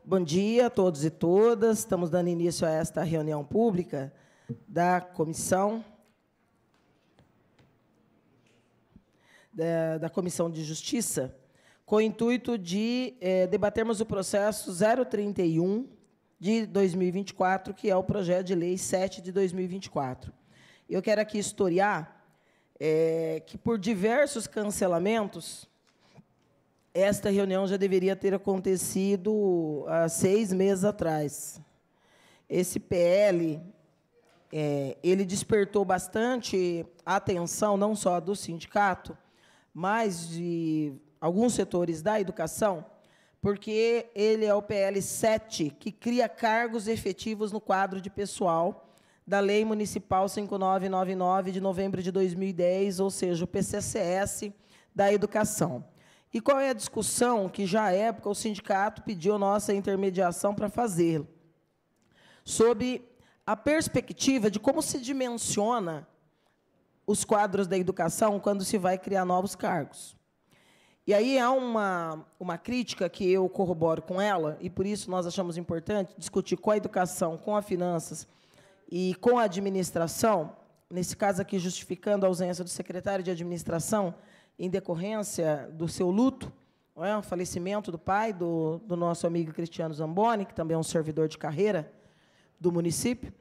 Bom dia a todos e todas. Estamos dando início a esta reunião pública da Comissão de Justiça, com o intuito de debatermos o processo 031 de 2024, que é o projeto de lei 7 de 2024. Eu quero aqui historiar que, por diversos cancelamentos, esta reunião já deveria ter acontecido há 6 meses atrás. Esse PL, ele despertou bastante atenção, não só do sindicato, mas de alguns setores da educação, porque ele é o PL 7, que cria cargos efetivos no quadro de pessoal da Lei Municipal 5999, de novembro de 2010, ou seja, o PCCS da educação. E qual é a discussão que, já à época, o sindicato pediu nossa intermediação para fazê-lo? Sobre a perspectiva de como se dimensiona os quadros da educação quando se vai criar novos cargos. E aí há uma crítica que eu corroboro com ela, e por isso nós achamos importante discutir com a educação, com as finanças e com a administração, nesse caso aqui justificando a ausência do secretário de administração, em decorrência do seu luto, o falecimento do pai do nosso amigo Cristiano Zamboni, que também é um servidor de carreira do município.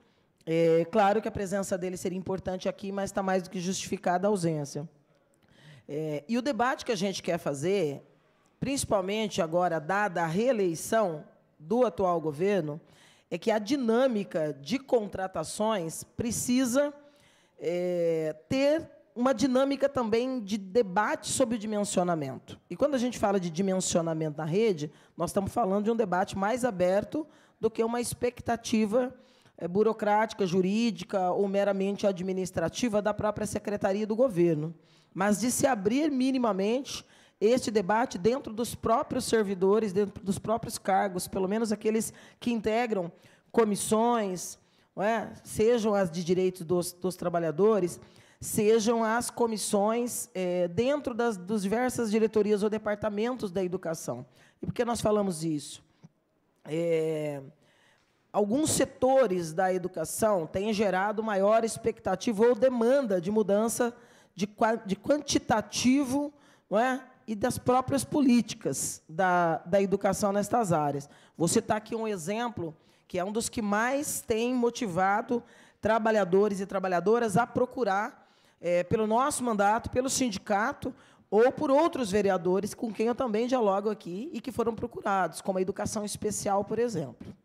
Claro que a presença dele seria importante aqui, mas está mais do que justificada a ausência. E o debate que a gente quer fazer, principalmente agora, dada a reeleição do atual governo, é que a dinâmica de contratações precisa ter uma dinâmica também de debate sobre o dimensionamento. E quando a gente fala de dimensionamento na rede, nós estamos falando de um debate mais aberto do que uma expectativa burocrática, jurídica ou meramente administrativa da própria Secretaria do Governo, mas de se abrir minimamente este debate dentro dos próprios servidores, dentro dos próprios cargos, pelo menos aqueles que integram comissões, sejam as de direitos dos trabalhadores, sejam as comissões dentro das diversas diretorias ou departamentos da educação. E por que nós falamos isso? Alguns setores da educação têm gerado maior expectativa ou demanda de mudança de quantitativo, e das próprias políticas da educação nestas áreas. Vou citar aqui um exemplo, que é um dos que mais tem motivado trabalhadores e trabalhadoras a procurar, pelo nosso mandato, pelo sindicato, ou por outros vereadores com quem eu também dialogo aqui e que foram procurados, como a educação especial, por exemplo.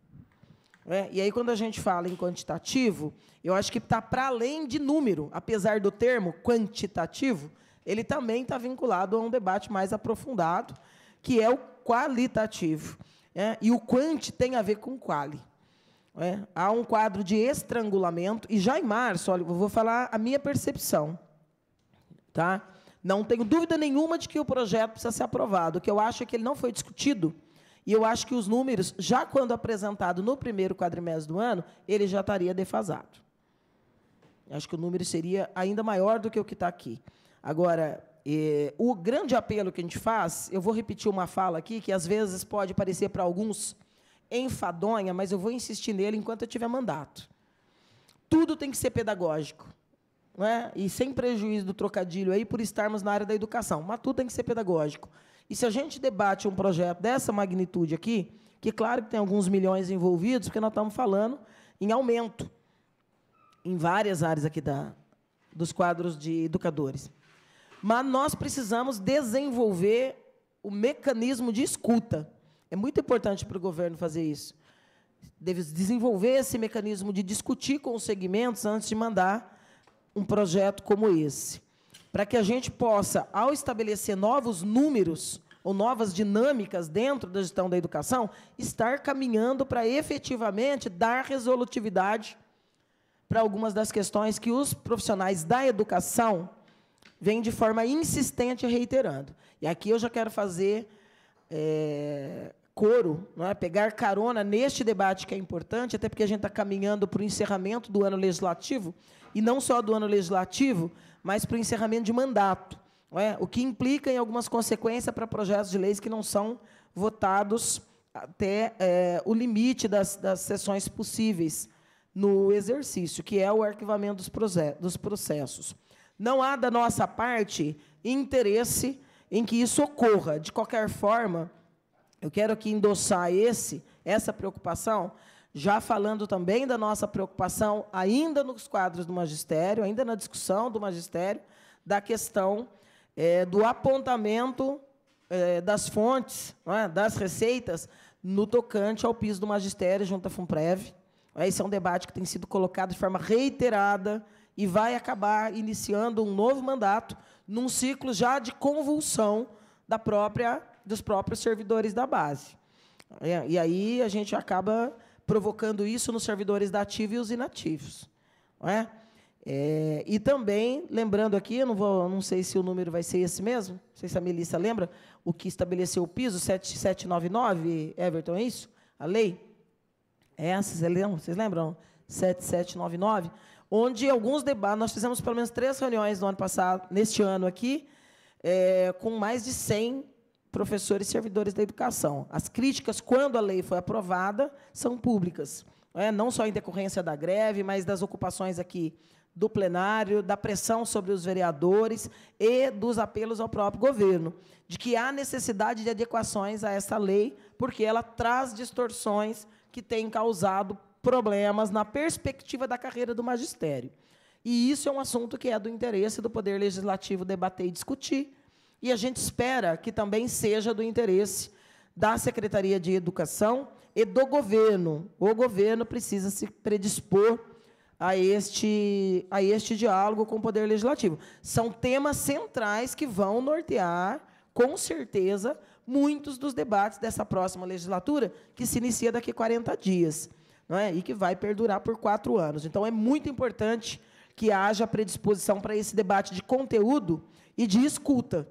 E aí, quando a gente fala em quantitativo, eu acho que está para além de número, apesar do termo quantitativo, ele também está vinculado a um debate mais aprofundado, que é o qualitativo. E o quanti tem a ver com quali. Há um quadro de estrangulamento, e já em março, olha, eu vou falar a minha percepção. Tá? Não tenho dúvida nenhuma de que o projeto precisa ser aprovado. O que eu acho é que ele não foi discutido, e eu acho que os números, já quando apresentado no primeiro quadrimestre do ano, ele já estaria defasado. Acho que o número seria ainda maior do que o que está aqui. Agora, o grande apelo que a gente faz, eu vou repetir uma fala aqui, que às vezes pode parecer para alguns enfadonha, mas eu vou insistir nele enquanto eu tiver mandato. Tudo tem que ser pedagógico, e sem prejuízo do trocadilho aí por estarmos na área da educação, mas tudo tem que ser pedagógico. E se a gente debate um projeto dessa magnitude aqui, que claro que tem alguns milhões envolvidos, porque nós estamos falando em aumento em várias áreas aqui dos quadros de educadores. Mas nós precisamos desenvolver o mecanismo de escuta. É muito importante para o governo fazer isso. Deve desenvolver esse mecanismo de discutir com os segmentos antes de mandar um projeto como esse, para que a gente possa, ao estabelecer novos números ou novas dinâmicas dentro da gestão da educação, estar caminhando para efetivamente dar resolutividade para algumas das questões que os profissionais da educação vêm de forma insistente reiterando. E aqui eu já quero fazer coro, pegar carona neste debate que é importante, até porque a gente está caminhando para o encerramento do ano legislativo, e não só do ano legislativo, mas para o encerramento de mandato, o que implica em algumas consequências para projetos de leis que não são votados até o limite das sessões possíveis no exercício, que é o arquivamento dos processos. Não há, da nossa parte, interesse em que isso ocorra. De qualquer forma, eu quero aqui endossar essa preocupação, já falando também da nossa preocupação, ainda nos quadros do magistério, ainda na discussão do magistério, da questão do apontamento das fontes, não é, das receitas, no tocante ao piso do magistério junto à FUNPREV. Esse é um debate que tem sido colocado de forma reiterada e vai acabar iniciando um novo mandato num ciclo já de convulsão dos próprios servidores da base. E aí a gente acaba provocando isso nos servidores da ativa e os inativos. Não é? E também, lembrando aqui, eu não sei se o número vai ser esse mesmo, não sei se a Melissa lembra, o que estabeleceu o piso, 7799, Everton, é isso? A lei? Vocês lembram? 7799, onde alguns debates, nós fizemos pelo menos 3 reuniões no ano passado, neste ano aqui, com mais de 100 professores e servidores da educação. As críticas, quando a lei foi aprovada, são públicas, não só em decorrência da greve, mas das ocupações aqui do plenário, da pressão sobre os vereadores e dos apelos ao próprio governo, de que há necessidade de adequações a essa lei, porque ela traz distorções que têm causado problemas na perspectiva da carreira do magistério. E isso é um assunto que é do interesse do Poder Legislativo debater e discutir, e a gente espera que também seja do interesse da Secretaria de Educação e do governo. O governo precisa se predispor a este diálogo com o Poder Legislativo. São temas centrais que vão nortear, com certeza, muitos dos debates dessa próxima legislatura, que se inicia daqui a 40 dias, não é? E que vai perdurar por 4 anos. Então, é muito importante que haja predisposição para esse debate de conteúdo e de escuta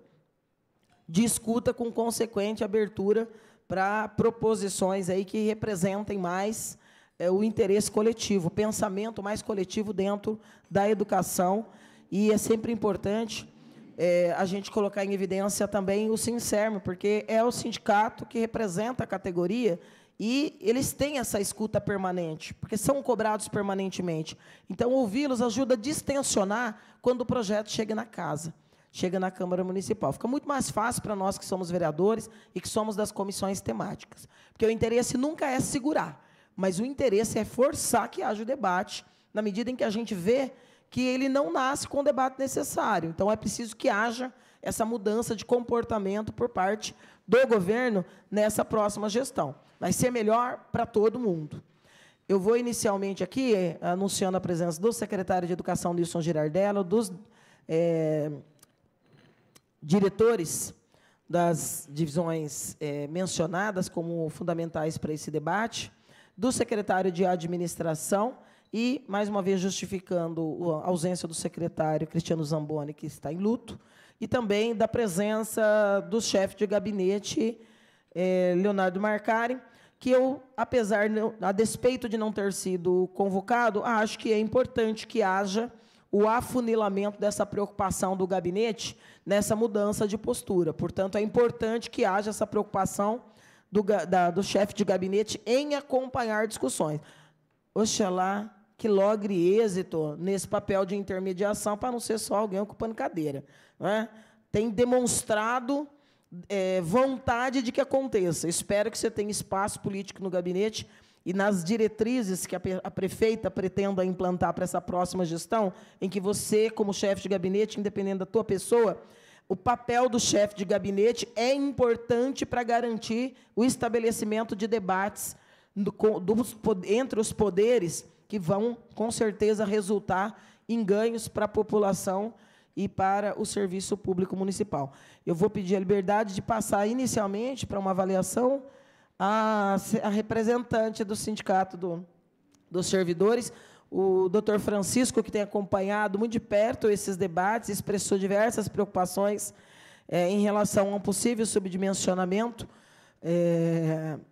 com consequente abertura para proposições aí que representem mais o interesse coletivo, o pensamento mais coletivo dentro da educação. E é sempre importante a gente colocar em evidência também o Sincerme, porque é o sindicato que representa a categoria e eles têm essa escuta permanente, porque são cobrados permanentemente. Então, ouvi-los ajuda a distensionar quando o projeto chega na casa, chega na Câmara Municipal. Fica muito mais fácil para nós que somos vereadores e que somos das comissões temáticas, porque o interesse nunca é segurar, mas o interesse é forçar que haja o debate, na medida em que a gente vê que ele não nasce com o debate necessário. Então, é preciso que haja essa mudança de comportamento por parte do governo nessa próxima gestão. Vai ser melhor para todo mundo. Eu vou, inicialmente, aqui, anunciando a presença do secretário de Educação, Nilson Girardello, dos diretores das divisões mencionadas como fundamentais para esse debate, do secretário de Administração e, mais uma vez, justificando a ausência do secretário Cristiano Zamboni, que está em luto, e também da presença do chefe de gabinete, Leonardo Marcari, que eu, a despeito de não ter sido convocado, acho que é importante que haja o afunilamento dessa preocupação do gabinete nessa mudança de postura. Portanto, é importante que haja essa preocupação do chefe de gabinete em acompanhar discussões. Oxalá que logre êxito nesse papel de intermediação, para não ser só alguém ocupando cadeira. Não é? Tem demonstrado vontade de que aconteça. Espero que você tenha espaço político no gabinete e nas diretrizes que a prefeita pretenda implantar para essa próxima gestão, em que você, como chefe de gabinete, independente da tua pessoa, o papel do chefe de gabinete é importante para garantir o estabelecimento de debates entre os poderes, que vão, com certeza, resultar em ganhos para a população e para o serviço público municipal. Eu vou pedir a liberdade de passar, inicialmente, para uma avaliação, a representante do Sindicato dos Servidores, o doutor Francisco, que tem acompanhado muito de perto esses debates, expressou diversas preocupações em relação a um possível subdimensionamento.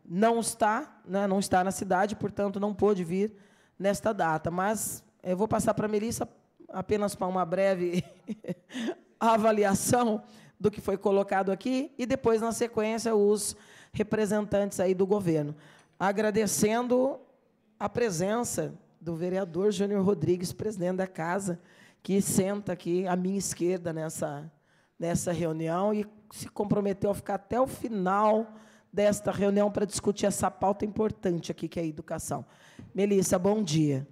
Não está na cidade, portanto, não pôde vir nesta data. Mas eu vou passar para a Melissa apenas para uma breve avaliação do que foi colocado aqui, e depois, na sequência, os representantes aí do governo. Agradecendo a presença do vereador Júnior Rodrigues, presidente da casa, que senta aqui à minha esquerda nessa reunião e se comprometeu a ficar até o final desta reunião para discutir essa pauta importante aqui, que é a educação. Melissa, bom dia.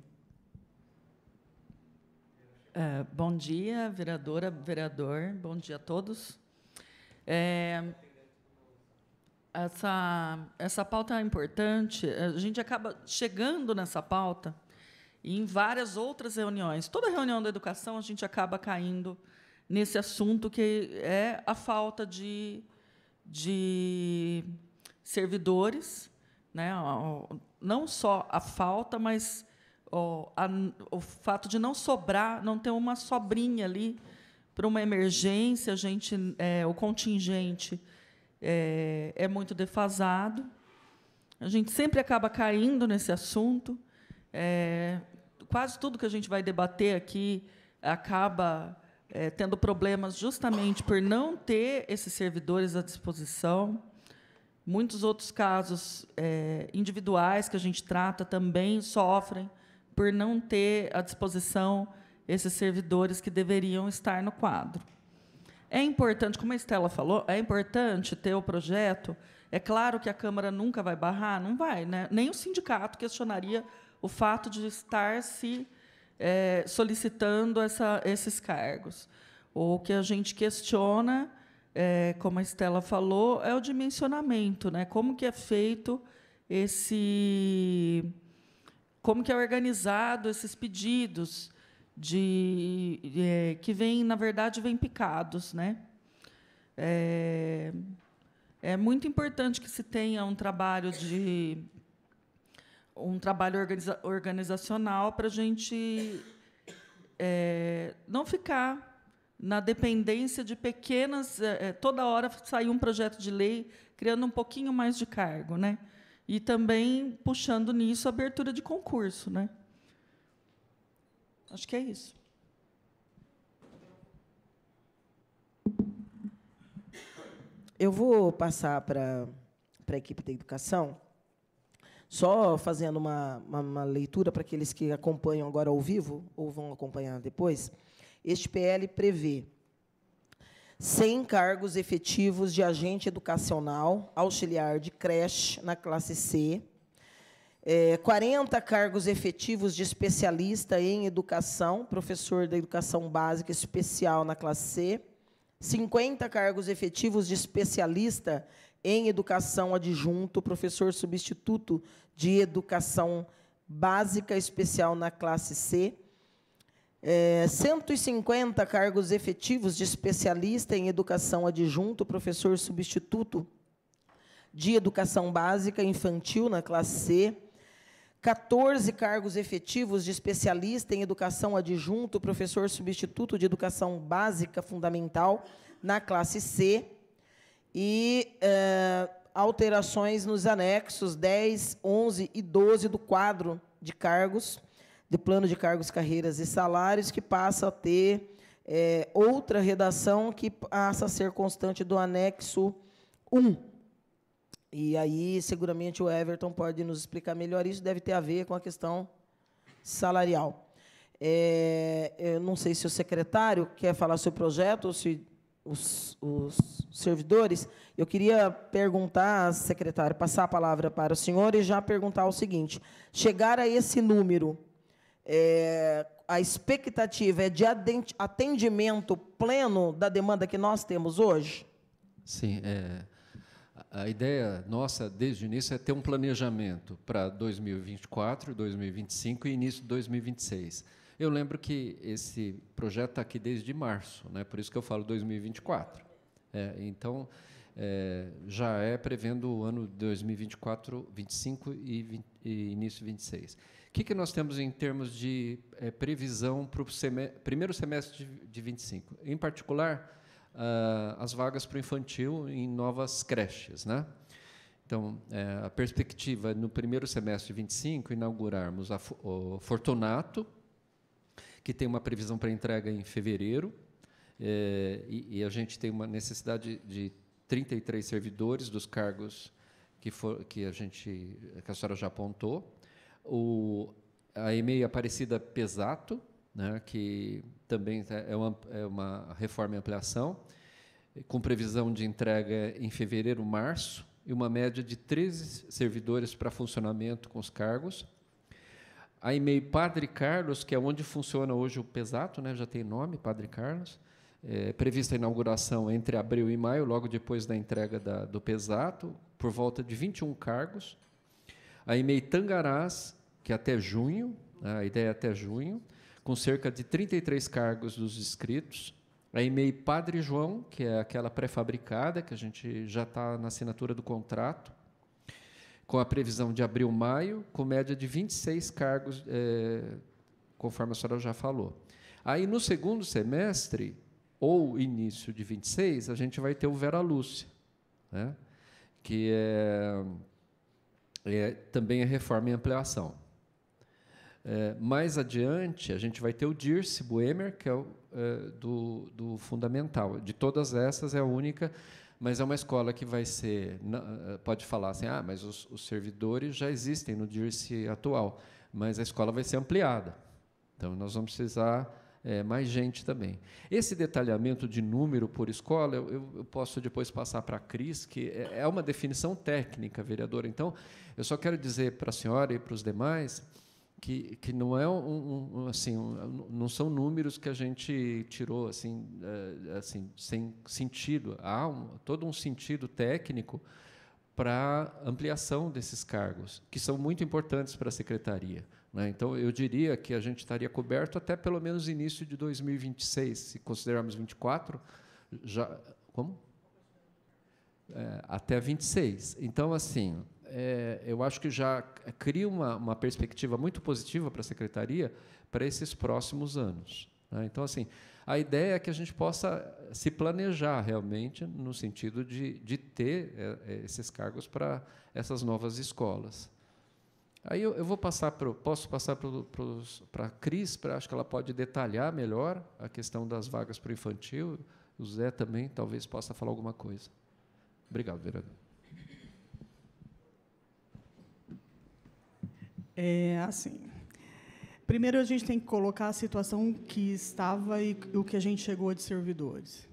Bom dia, vereadora, vereador, bom dia a todos. Essa pauta é importante, a gente acaba chegando nessa pauta e em várias outras reuniões. Toda reunião da educação, a gente acaba caindo nesse assunto, que é a falta de servidores, né? Não só a falta, mas o fato de não sobrar, não ter uma sobrinha ali para uma emergência. O contingente é muito defasado. A gente sempre acaba caindo nesse assunto. Quase tudo que a gente vai debater aqui acaba tendo problemas justamente por não ter esses servidores à disposição. Muitos outros casos individuais que a gente trata também sofrem por não ter à disposição esses servidores que deveriam estar no quadro. É importante, como a Estela falou, é importante ter o projeto. É claro que a Câmara nunca vai barrar, não vai, né? Nem o sindicato questionaria o fato de estar se solicitando esses cargos. O que a gente questiona, como a Estela falou, é o dimensionamento, né? Como que é feito como que é organizado esses pedidos que vêm, na verdade, vêm picados, né? É muito importante que se tenha um trabalho organizacional para a gente não ficar na dependência de pequenas... toda hora sair um projeto de lei criando um pouquinho mais de cargo, né? E também puxando nisso a abertura de concurso, né? Acho que é isso. Eu vou passar para a equipe da educação, só fazendo uma leitura para aqueles que acompanham agora ao vivo, ou vão acompanhar depois. Este PL prevê 100 cargos efetivos de agente educacional, auxiliar de creche, na classe C, 40 cargos efetivos de especialista em educação, professor da educação básica especial, na classe C, 50 cargos efetivos de especialista em educação adjunto, professor substituto de educação básica especial, na classe C, 150 cargos efetivos de especialista em educação adjunto, professor substituto de educação básica infantil, na classe C, 14 cargos efetivos de especialista em educação adjunto, professor substituto de educação básica fundamental, na classe C, e alterações nos anexos 10, 11 e 12 do quadro de cargos, de plano de cargos, carreiras e salários, que passa a ter outra redação que passa a ser constante do anexo 1. E aí, seguramente, o Everton pode nos explicar melhor isso, deve ter a ver com a questão salarial. Eu não sei se o secretário quer falar sobre o projeto, ou se os servidores. Eu queria perguntar, secretário, passar a palavra para o senhor e já perguntar o seguinte: chegar a esse número, a expectativa é de atendimento pleno da demanda que nós temos hoje? Sim, a ideia nossa, desde o início, é ter um planejamento para 2024, 2025 e início de 2026. Eu lembro que esse projeto está aqui desde março, né? Por isso que eu falo 2024. Então, já prevendo o ano 2024, 25 e início de 26. O que nós temos em termos de previsão para o primeiro semestre de 25? Em particular, as vagas para o infantil em novas creches, né? Então, a perspectiva, no primeiro semestre de 25, inaugurarmos o Fortunato, que tem uma previsão para entrega em fevereiro, e a gente tem uma necessidade de 33 servidores dos cargos que a senhora já apontou. A EMEI Aparecida Pesato, né, que também é uma reforma e ampliação, com previsão de entrega em fevereiro, março, e uma média de 13 servidores para funcionamento com os cargos. A EMEI Padre Carlos, que é onde funciona hoje o Pesato, né, já tem nome, Padre Carlos, prevista a inauguração entre abril e maio, logo depois da entrega do Pesato, por volta de 21 cargos. A EMEI Tangarás, que é até junho, a ideia é até junho, com cerca de 33 cargos dos inscritos. A EMEI Padre João, que é aquela pré-fabricada, que a gente já está na assinatura do contrato, com a previsão de abril, maio, com média de 26 cargos, conforme a senhora já falou. Aí, no segundo semestre, ou início de 26, a gente vai ter o Vera Lúcia, né, que também é reforma e ampliação. Mais adiante, a gente vai ter o Dirce Boemer, que é do Fundamental. De todas essas, é a única, mas é uma escola que vai ser... Pode falar assim, mas os servidores já existem no Dirce atual, mas a escola vai ser ampliada. Então, nós vamos precisar mais gente também. Esse detalhamento de número por escola, eu posso depois passar para a Cris, que é uma definição técnica, vereadora. Então, eu só quero dizer para a senhora e para os demais que não é não são números que a gente tirou assim sem sentido. Há todo um sentido técnico para ampliação desses cargos, que são muito importantes para a secretaria, né? Então, eu diria que a gente estaria coberto até pelo menos início de 2026, se considerarmos 24, já como? Até 26. Então, assim, eu acho que já cria uma perspectiva muito positiva para a secretaria para esses próximos anos, né? Então, assim, a ideia é que a gente possa se planejar realmente no sentido de ter esses cargos para essas novas escolas. Aí eu vou posso passar para a Cris, acho que ela pode detalhar melhor a questão das vagas para o infantil. O Zé também talvez possa falar alguma coisa. Obrigado, vereador. Assim, primeiro a gente tem que colocar a situação que estava e o que a gente chegou de servidores.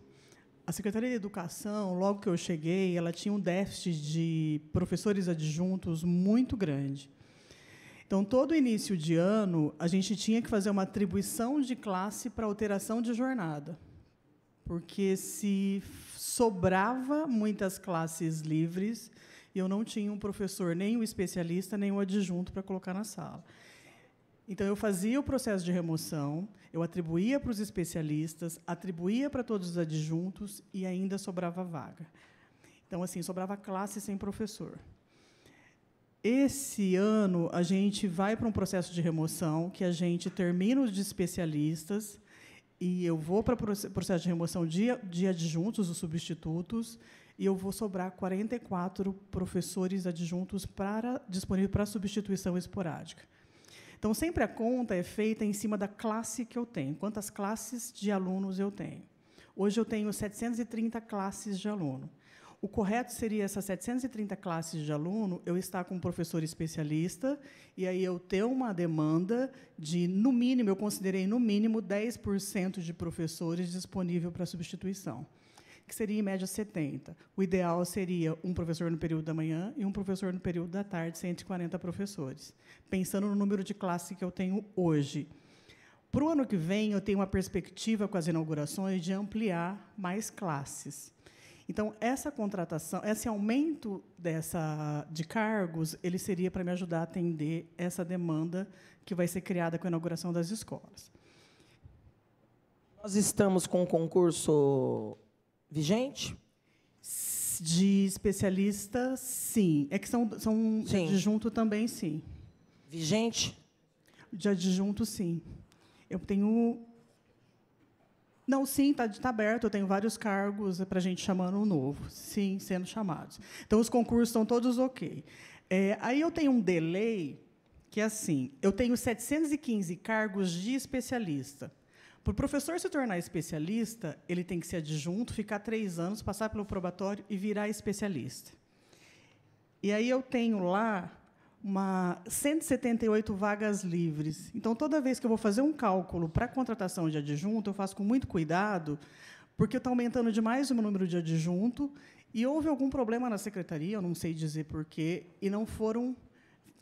A Secretaria de Educação, logo que eu cheguei, ela tinha um déficit de professores adjuntos muito grande. Então, todo início de ano, a gente tinha que fazer uma atribuição de classe para alteração de jornada, porque se sobrava muitas classes livres, eu não tinha um professor, nem um especialista, nem um adjunto para colocar na sala. Então, eu fazia o processo de remoção, eu atribuía para os especialistas, atribuía para todos os adjuntos e ainda sobrava vaga. Então, assim, sobrava classe sem professor. Esse ano, a gente vai para um processo de remoção, que a gente termina os de especialistas, e eu vou para o processo de remoção de adjuntos, os substitutos, e eu vou sobrar 44 professores adjuntos disponíveis para substituição esporádica. Então, sempre a conta é feita em cima da classe que eu tenho, quantas classes de alunos eu tenho. Hoje, eu tenho 730 classes de aluno. O correto seria essas 730 classes de aluno, eu estar com um professor especialista, e aí eu ter uma demanda de, no mínimo, eu considerei, no mínimo, 10% de professores disponível para substituição, que seria, em média, 70. O ideal seria um professor no período da manhã e um professor no período da tarde, 140 professores, pensando no número de classe que eu tenho hoje. Para o ano que vem, eu tenho uma perspectiva, com as inaugurações, de ampliar mais classes. Então, essa contratação, esse aumento de cargos, ele seria para me ajudar a atender essa demanda que vai ser criada com a inauguração das escolas. Nós estamos com o concurso vigente? De especialista, sim. É que são de adjunto também, sim. Vigente? De adjunto, sim. Eu tenho... Não, sim, está aberto. Eu tenho vários cargos para a gente chamando um novo. Sim, sendo chamados. Então, os concursos estão todos ok. Aí eu tenho um delay, que é assim, eu tenho 715 cargos de especialista, Para o professor se tornar especialista, ele tem que ser adjunto, ficar 3 anos, passar pelo probatório e virar especialista. E aí eu tenho lá 178 vagas livres. Então, toda vez que eu vou fazer um cálculo para a contratação de adjunto, eu faço com muito cuidado, porque está aumentando demais o número de adjunto, e houve algum problema na secretaria, eu não sei dizer porquê, e não foram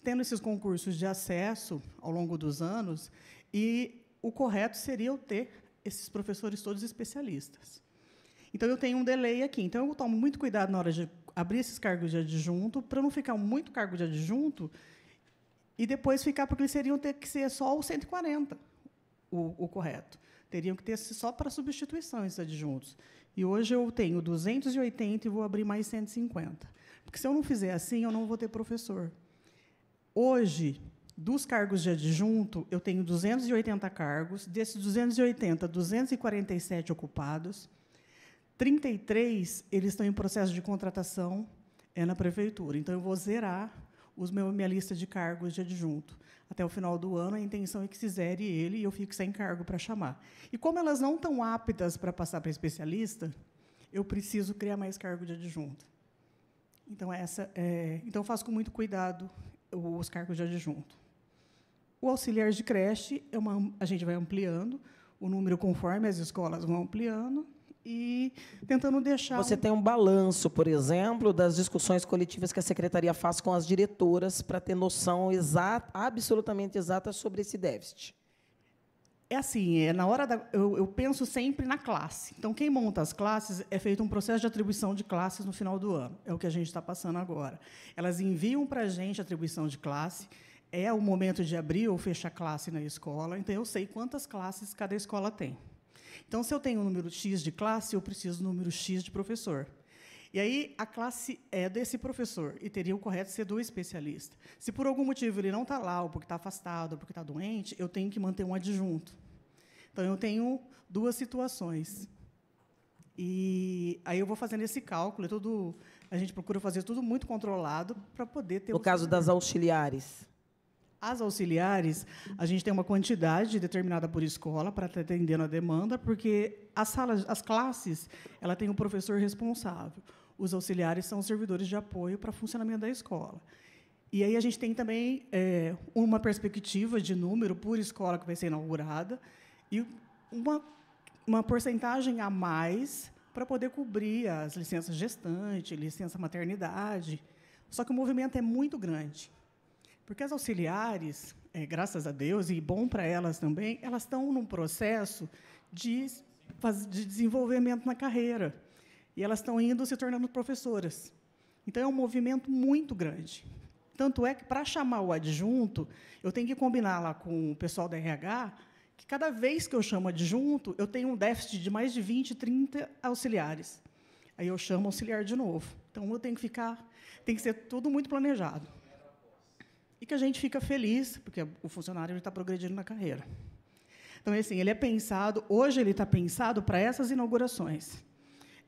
tendo esses concursos de acesso ao longo dos anos, e o correto seria eu ter esses professores todos especialistas. Então, eu tenho um delay aqui. Então, eu tomo muito cuidado na hora de abrir esses cargos de adjunto, para não ficar muito cargo de adjunto e depois ficar, porque eles teriam ter que ser só o 140, o correto. Teriam que ter só para substituição esses adjuntos. E hoje eu tenho 280 e vou abrir mais 150. Porque, se eu não fizer assim, eu não vou ter professor. Hoje, dos cargos de adjunto, eu tenho 280 cargos. Desses 280, 247 ocupados. 33, eles estão em processo de contratação na prefeitura. Então, eu vou zerar minha lista de cargos de adjunto. Até o final do ano, a intenção é que se zere ele e eu fique sem cargo para chamar. E, como elas não estão aptas para passar para especialista, eu preciso criar mais cargo de adjunto. Então, então eu faço com muito cuidado os cargos de adjunto. O auxiliar de creche, a gente vai ampliando o número conforme as escolas vão ampliando, e tentando deixar... Você tem um balanço, por exemplo, das discussões coletivas que a secretaria faz com as diretoras para ter noção exata, absolutamente exata sobre esse déficit? É assim, na hora eu penso sempre na classe. Então, quem monta as classes, é feito um processo de atribuição de classes no final do ano. É o que a gente está passando agora. Elas enviam para a gente a atribuição de classe, é o momento de abrir ou fechar classe na escola, então eu sei quantas classes cada escola tem. Então, se eu tenho um número X de classe, eu preciso do número X de professor. E aí, a classe é desse professor, e teria o correto ser do especialista. Se, por algum motivo, ele não está lá, ou porque está afastado, ou porque está doente, eu tenho que manter um adjunto. Então, eu tenho 2 situações. E aí eu vou fazendo esse cálculo, a gente procura fazer tudo muito controlado para poder ter... No caso das auxiliares? As auxiliares, a gente tem uma quantidade determinada por escola para estar atendendo a demanda, porque as classes, ela tem um professor responsável. Os auxiliares são os servidores de apoio para o funcionamento da escola. E aí a gente tem também uma perspectiva de número por escola que vai ser inaugurada e uma porcentagem a mais para poder cobrir as licenças gestante, licença maternidade. Só que o movimento é muito grande. Porque as auxiliares, graças a Deus, e bom para elas também, elas estão num processo de desenvolvimento na carreira. E elas estão se tornando professoras. Então, é um movimento muito grande. Tanto é que, para chamar o adjunto, eu tenho que combinar lá com o pessoal da RH que, cada vez que eu chamo adjunto, eu tenho um déficit de mais de 20, 30 auxiliares. Aí eu chamo auxiliar de novo. Então, eu tenho que ser tudo muito planejado. E que a gente fica feliz, porque o funcionário está progredindo na carreira. Então, assim, ele é pensado, hoje ele está pensado para essas inaugurações,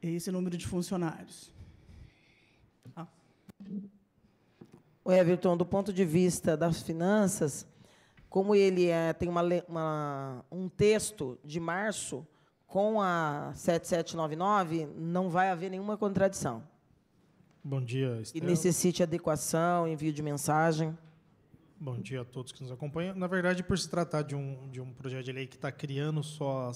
esse número de funcionários. O Everton, do ponto de vista das finanças, como ele tem um texto de março com a 7799, não vai haver nenhuma contradição. Bom dia, Estela. E necessite adequação, envio de mensagem. Bom dia a todos que nos acompanham. Na verdade, por se tratar de um projeto de lei que está criando só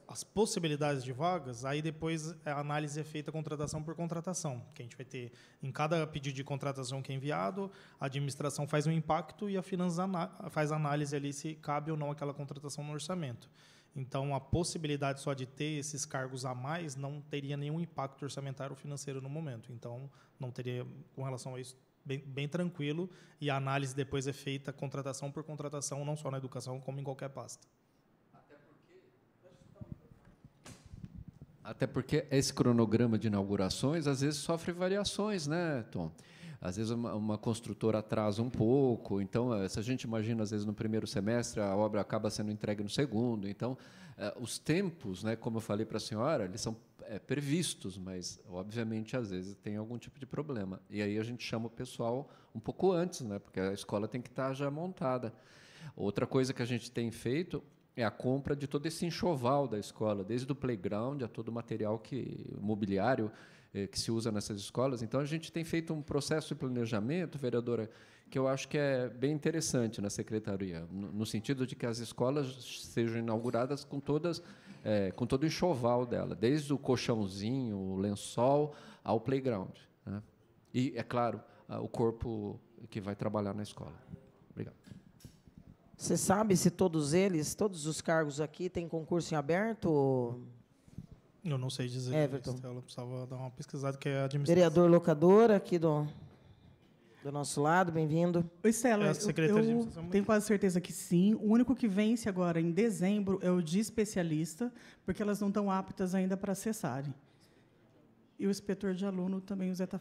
as possibilidades de vagas, aí depois a análise é feita contratação por contratação, que a gente vai ter, em cada pedido de contratação que é enviado, a administração faz um impacto e a finanças faz análise ali se cabe ou não aquela contratação no orçamento. Então, a possibilidade só de ter esses cargos a mais não teria nenhum impacto orçamentário ou financeiro no momento. Então, não teria, com relação a isso, bem tranquilo, e a análise depois é feita contratação por contratação, não só na educação, como em qualquer pasta. Até porque esse cronograma de inaugurações, às vezes, sofre variações, né, Tom? Às vezes, uma construtora atrasa um pouco. Então, se a gente imagina, às vezes, no primeiro semestre, a obra acaba sendo entregue no segundo. Então, os tempos, né, como eu falei para a senhora, eles são previstos, mas, obviamente, às vezes, tem algum tipo de problema. E aí a gente chama o pessoal um pouco antes, né, porque a escola tem que estar já montada. Outra coisa que a gente tem feito é a compra de todo esse enxoval da escola, desde o playground a todo o material mobiliário que se usa nessas escolas. Então, a gente tem feito um processo de planejamento, vereadora, que eu acho que é bem interessante na secretaria, no sentido de que as escolas sejam inauguradas com todo o enxoval dela, desde o colchãozinho, o lençol, ao playground, né? E, é claro, o corpo que vai trabalhar na escola. Obrigado. Você sabe se todos os cargos aqui têm concurso em aberto? Eu não sei dizer. Everton. Ela precisava dar uma pesquisada, que é a administração. Vereador Locador, aqui do nosso lado, bem-vindo. Oi, Stella, É a secretaria de eu administração. tenho quase certeza que sim. O único que vence agora, em dezembro, é o de especialista, porque elas não estão aptas ainda para acessarem. E o inspetor de aluno também, o Zé está...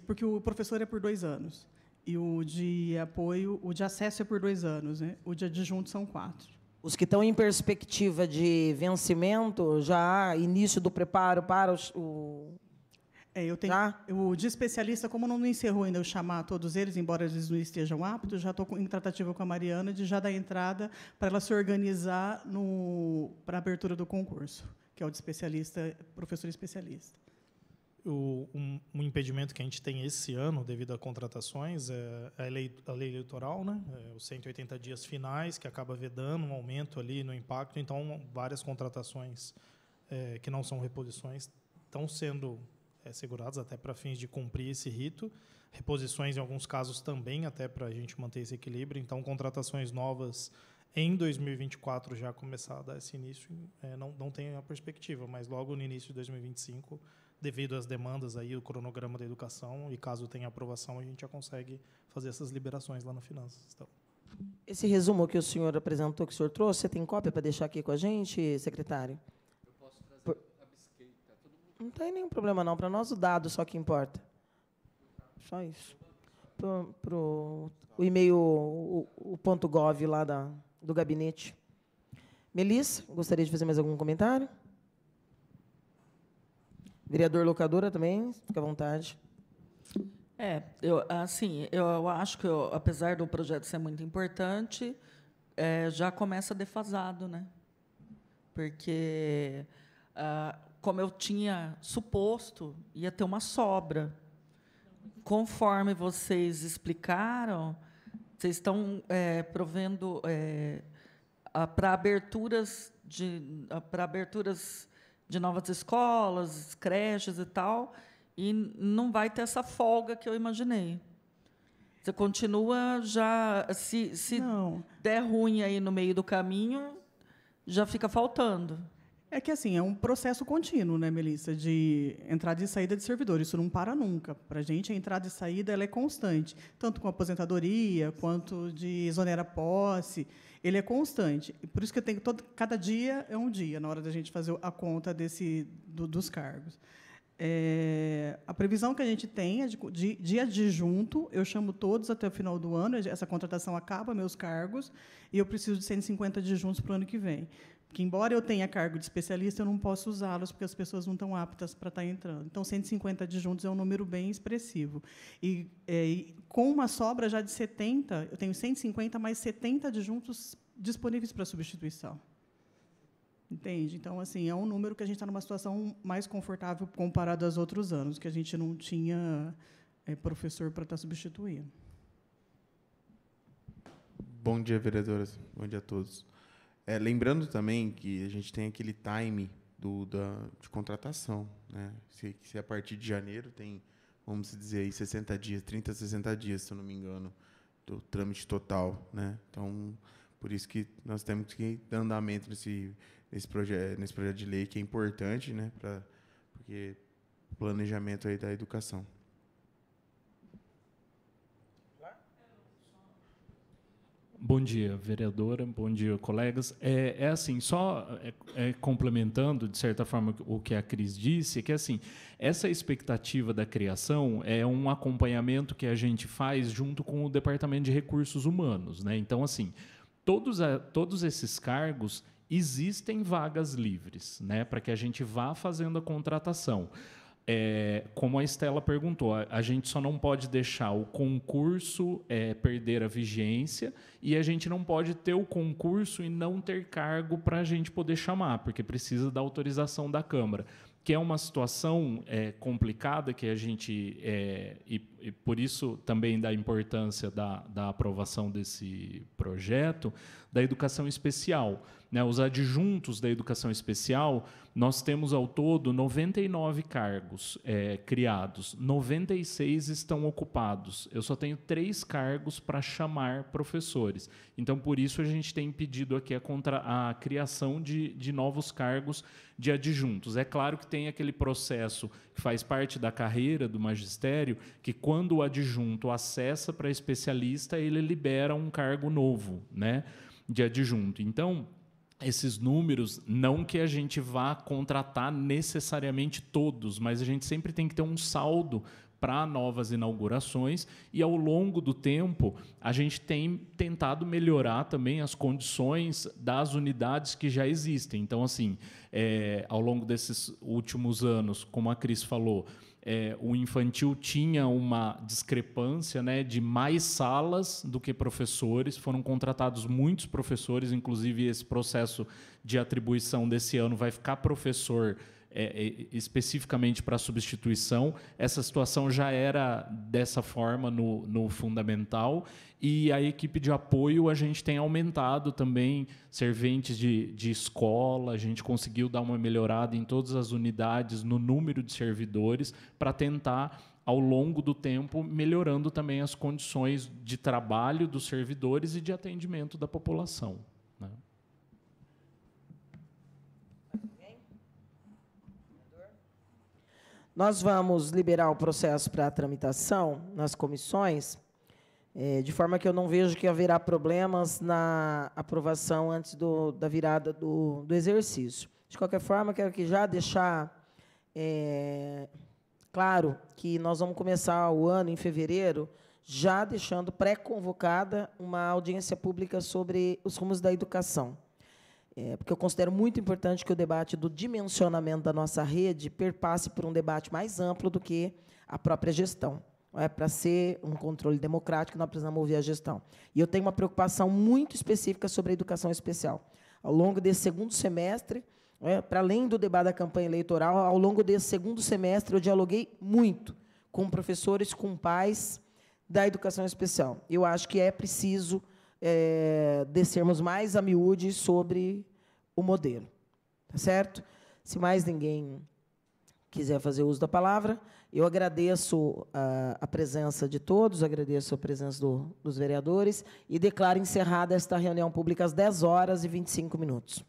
Porque o professor é por 2 anos. E o de apoio, o de acesso é por 2 anos, né? O de adjunto são 4. Os que estão em perspectiva de vencimento, já há início do preparo para Eu tenho Já? o de especialista, como não encerrou ainda eu chamar todos eles, embora eles não estejam aptos, já estou em tratativa com a Mariana de já dar entrada para ela se organizar para a abertura do concurso, que é o de especialista, professor especialista. Um impedimento que a gente tem esse ano, devido a contratações, é a lei eleitoral, né? Os 180 dias finais, que acaba vedando um aumento ali no impacto. Então, várias contratações que não são reposições estão sendo seguradas até para fins de cumprir esse rito. Reposições, em alguns casos, também, até para a gente manter esse equilíbrio. Então, contratações novas em 2024 já começar a dar esse início, não tem a perspectiva, mas logo no início de 2025, devido às demandas, aí, o cronograma da educação, e caso tenha aprovação, a gente já consegue fazer essas liberações lá na Finanças. Então, Esse resumo que o senhor apresentou, que o senhor trouxe, você tem cópia para deixar aqui com a gente, secretário? Eu posso trazer a bisqueita. Todo mundo... Não tem nenhum problema, não. Para nós, o dado só que importa. Só isso. O e-mail, o .gov lá do gabinete. Melissa, gostaria de fazer mais algum comentário? Vereador Locadora também, fica à vontade. Eu acho que, apesar do projeto ser muito importante, já começa defasado, né? Porque, como eu tinha suposto, ia ter uma sobra. Conforme vocês explicaram, vocês estão provendo para aberturas de novas escolas, creches e tal, e não vai ter essa folga que eu imaginei. Você continua já, se der ruim aí no meio do caminho, já fica faltando. É que assim, é um processo contínuo, né, Melissa, de entrada e saída de servidores. Isso não para nunca. Para a gente, a entrada e saída ela é constante, tanto com aposentadoria quanto de exonera posse. Ele é constante. E por isso que eu tenho cada dia é um dia na hora da gente fazer a conta dos cargos. A previsão que a gente tem é de adjunto. Eu chamo todos até o final do ano. Essa contratação acaba meus cargos e eu preciso de 150 adjuntos para o ano que vem. Porque, embora eu tenha cargo de especialista, eu não posso usá-los porque as pessoas não estão aptas para estar entrando. Então, 150 adjuntos é um número bem expressivo. E com uma sobra já de 70, eu tenho 150 mais 70 adjuntos disponíveis para substituição. Entende? Então, assim, é um número que a gente está numa situação mais confortável comparado aos outros anos, que a gente não tinha professor para estar substituindo. Bom dia, veredoras. Bom dia a todos. Lembrando também que a gente tem aquele time de contratação, né? Se a partir de janeiro tem, vamos dizer, aí 60 dias, 30 a 60 dias, se eu não me engano, do trâmite total, né? Então, por isso que nós temos que dar andamento nesse projeto de lei, que é importante, né? Porque planejamento aí da educação. Bom dia, vereadora. Bom dia, colegas. Assim, só complementando, de certa forma, o que a Cris disse, é que assim, essa expectativa da criação é um acompanhamento que a gente faz junto com o Departamento de Recursos Humanos, né? Então, assim, todos esses cargos existem vagas livres, né, para que a gente vá fazendo a contratação. como a Estela perguntou, a gente só não pode deixar o concurso perder a vigência e a gente não pode ter o concurso e não ter cargo para a gente poder chamar, porque precisa da autorização da Câmara, que é uma situação complicada que a gente e por isso também da importância da aprovação desse projeto da educação especial, né? Os adjuntos da educação especial, nós temos ao todo 99 cargos criados, 96 estão ocupados. Eu só tenho 3 cargos para chamar professores. Então, por isso, a gente tem pedido aqui a criação de novos cargos de adjuntos. É claro que tem aquele processo que faz parte da carreira do magistério, que quando o adjunto acessa para especialista, ele libera um cargo novo, né, de adjunto. Então, esses números, não que a gente vá contratar necessariamente todos, mas a gente sempre tem que ter um saldo para novas inaugurações e, ao longo do tempo, a gente tem tentado melhorar também as condições das unidades que já existem. Então, assim, ao longo desses últimos anos, como a Cris falou, o infantil tinha uma discrepância, né, de mais salas do que professores, foram contratados muitos professores, inclusive esse processo de atribuição desse ano vai ficar professor especificamente para substituição. Essa situação já era dessa forma no fundamental, e a equipe de apoio a gente tem aumentado também, serventes de escola, a gente conseguiu dar uma melhorada em todas as unidades no número de servidores para tentar, ao longo do tempo, melhorando também as condições de trabalho dos servidores e de atendimento da população, né? Nós vamos liberar o processo para a tramitação nas comissões, de forma que eu não vejo que haverá problemas na aprovação antes da virada do exercício. De qualquer forma, quero que já deixar claro que nós vamos começar o ano em fevereiro, já deixando pré-convocada uma audiência pública sobre os rumos da educação. Porque eu considero muito importante que o debate do dimensionamento da nossa rede perpasse por um debate mais amplo do que a própria gestão. Para ser um controle democrático, nós precisamos ouvir a gestão. E eu tenho uma preocupação muito específica sobre a educação especial. Ao longo desse segundo semestre, para além do debate da campanha eleitoral, ao longo desse segundo semestre, eu dialoguei muito com professores, com pais da educação especial. Eu acho que é preciso descermos mais a miúde sobre o modelo. Tá certo? Se mais ninguém quiser fazer uso da palavra, eu agradeço a presença de todos, agradeço a presença dos vereadores e declaro encerrada esta reunião pública às 10h25.